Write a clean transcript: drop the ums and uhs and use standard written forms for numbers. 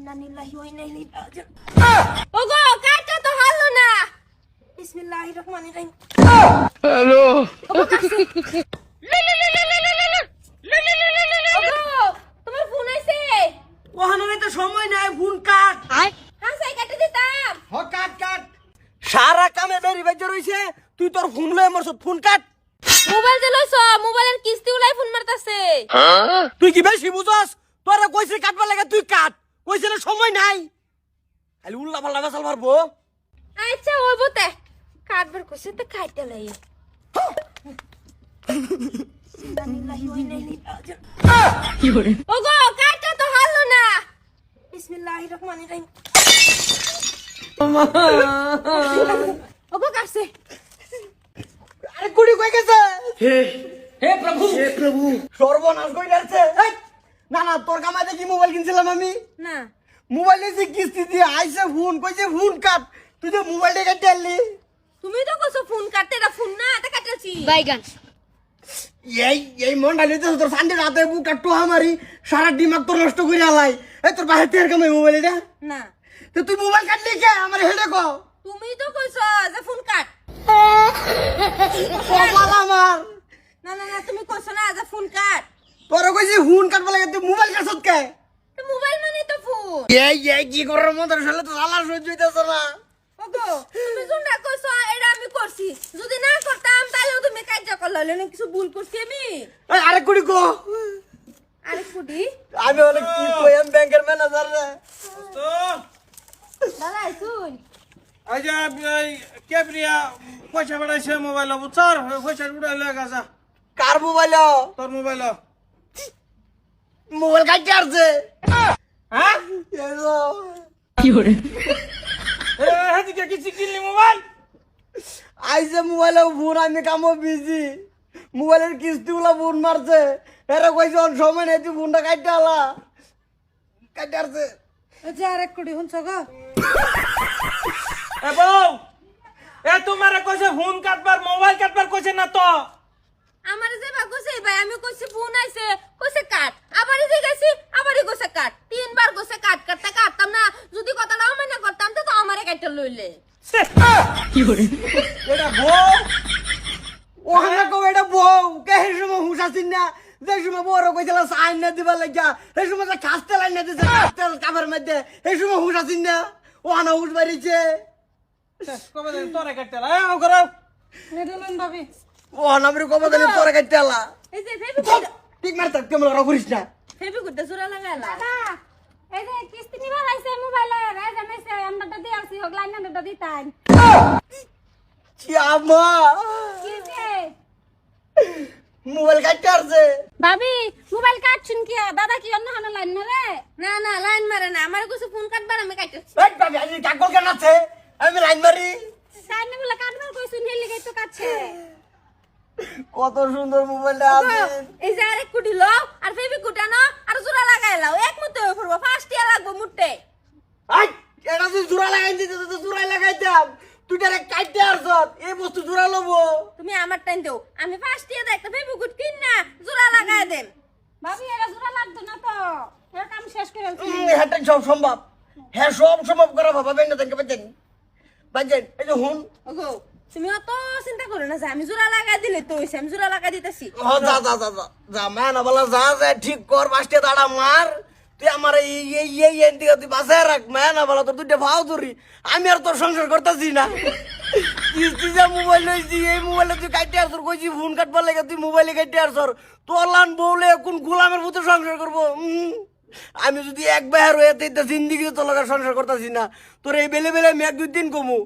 ইন্নালিল্লাহি ওয়া ইন্না ইলাইহি রাজিউন। ওগো কাটটা তো হারলো না। বিসমিল্লাহির রহমানির রহিম। হ্যালো ওগো তোমার ফোন আইছে? ওহানোর তো সময় নাই, ফোন কাট। হ্যাঁ সাই কাটে দিতাম। হ কাট কাট। সারা কামে বেরি বেজে রইছে, তুই তোর ফোন লয়ে মরছ, ফোন কাট। মোবাইল দিলছ, মোবাইলের কিস্তি উলাই ফোন মারতাছে। তুই কি বেশি বুঝছস? তোরা কইছে কাটবা লাগে, তুই কাট। কইছে না সময় নাই। খালি উল্লা পাল্লা বেসাল মারবো। আচ্ছা ওই বতে কাটবার কইছে তো খাইতে লাই। ইন্নালিল্লাহি ওয়া ইন্না ইলাইহি রাজিউন। কি করে? ওগো কাটটা তো হারলো না। বিসমিল্লাহির রহমানির রহিম। ওগো কাটছে। আরে কুড়ি কই গেছে? হে হে প্রভু সর্বনাশ কই যাচ্ছে। না না, তোর কামাই দেখি মোবাইল কিনছিলাম আমি। না মোবাইল এসে কিস্তি দিয়ে আইছে, ফোন কইছে ফোন কাট। তুই তো মোবাইলটা কেটে আনলি। তুমি তো কইছো ফোন কাটতে, এটা ফোন না, এটা কাটতেছি। বাইগান এই মনটা নিতে তোর সান্ডে রাতে বুকটা টোহা মারি, সারা দিমাগ তোর নষ্ট করে আলাই। এই তোর বাহির থেকে কামাই মোবাইল এটা। না তো তুই মোবাইল কাটলি কে? আমার হেডে কো। তুমি তো কইছো যে ফোন কাট। কপাল আমার। না না না তুমি কইছো না যে ফোন কাট। তোর কইছি ফোন কাটবা লাগে, তুই মোবাইল কাটছত কে? তো মোবাইল মানে তো ফোন। এই কি করার মতো আসলে তো আলার সহ্য হইতেছে না। ওগো তুমি যোনটা কইছো এটা আমি করছি, যদি না করতাম তাহলে তুমি কাজ করলে না, কিছু ভুল করছি আমি। এই আরে কুড়ি কো। আরে কুডি আমি অনেক কি কইম, ব্যাংকের ম্যানেজার রে। তো দাদা শুন আজ কে প্রিয়া পয়সা পাঠাইছে মোবাইল বুঝছর, পয়সা উড়াইলে গাছা কার মোবাইল? তোর মোবাইল। মোবাইল কাটতে আসছে। হ্যাঁ এলো। এদিকে কিছু কিনলি মোবাইল? আইছে মোবাইলে ফোন, আমি কামো বিজি। মোবাইলের কিস্তি গুলা ফোন মারছে। এরা কইছে অন সময় নেই, তুই ফোনটা কাটতে আলা। কাটতে আসছে। যে আরেক কুডি শুনছ গো। এ বউ, এ তোমারে কইছে ফোন কাটবার মোবাইল কাটবার কইছে না তো? আমার যে বা কইছে ভাই, আমি কইছি ফোন আইছে, কইছে কাট, আবারই যে গেছি আবারই কইছে কাট, তিনবার কইছে কাট, কাটতে কাটতাম না, যদি কথাটা অমান্য করতাম তো আমারে কাটতে লইলে। এটা বউ ওখানে কো এটা বউ কে? হে সময় হুঁশ আসিন না, যে সময় বড় কইছিল সাইন না দিবার লাগিয়া, সেই সময় যে খাস্তে লাইন না দিছে তেল কাপের মধ্যে, সেই সময় হুঁশ আসিন না। ওখানে হুঁশ বাড়িছে। কবে দিন তোরে কাটতে লা এ করো নেডলন ভাবি ওখানে আমি কবে দিন তোরে কাটতে আলা। এই যে ফেবি ঠিক মারতে কেমন করিস না। ফেবি কুডতে সুরা লাগালা। এই যে কিস্তি নিবার আইছে মোবাইলের এই জানাইছে আমরাটা দিয়ে আসি হোক লাইন নাটা দিতাম আমা কি যে মোবাইল কাটতে আসছে। ভাবি মোবাইল কাটছুন কি দাদা কি অন্য হানা লাইন না রে না না লাইন মারে না, আমার কইছে ফোন কাটবার আমি কাটতেছি। এই বাবি আজ কাকল কেন আছে? আমি লাইন মারি। সাইনে বলে কাটবার কইছুন হেলি গাই তো কাটছে কত সুন্দর মোবাইলটা আছে। এই যে আরেক কুডি লো আর ফেবি কুটানো আর জোড়া লাগাইলাও, এক মতো হয়ে পড়বো, ফার্স্ট ইয়ার লাগবো মুটে। আই এটা তুই জোড়া লাগাই দিতে তো জোড়াই লাগাইতাম। তুই ডাইরেক্ট কাটতে আসছত, এই বস্তু জোড়া লবো। তুমি আমার টাইম দেও, আমি ফার্স্ট ইয়ার একটা ফেবি কুট কিন না জোড়া লাগাই দেন। ভাবি এরা জোড়া লাগতো না তো এর কাম শেষ করে ফেলছি হ্যাঁ সব সম্ভব। হ্যাঁ সব সম্ভব করা বাবা বেন দেখে বাজেন বাজেন। এই যে হুন ওগো তুমি অত চিন্তা করো না যে আমি জোড়া লাগাই দিলে তো হইছে, আমি জোড়া লাগাই দিতেছি। ও যা যা যা যা যা মান বলা যা যা ঠিক কর, বাসতে দাঁড়া মার। তুই আমার এই এন্টিকে তুই বাসায় রাখ, মান বলা তোর দুইটা ভাও ধরি। আমি আর তোর সংসার করতেছি না। কিস্তি যা মোবাইল লইছি, এই মোবাইলে তুই কাটতে আর তোর কইছি ফোন কাটবার লাগে, তুই মোবাইলে কাটতে আর তোর লান বউলে কোন গোলামের মতো সংসার করবো। আমি যদি এক বেহার হয়ে জিন্দিগিতে তোর লগে সংসার করতেছি না। তোর এই বেলে বেলে আমি এক দুই দিন কমু।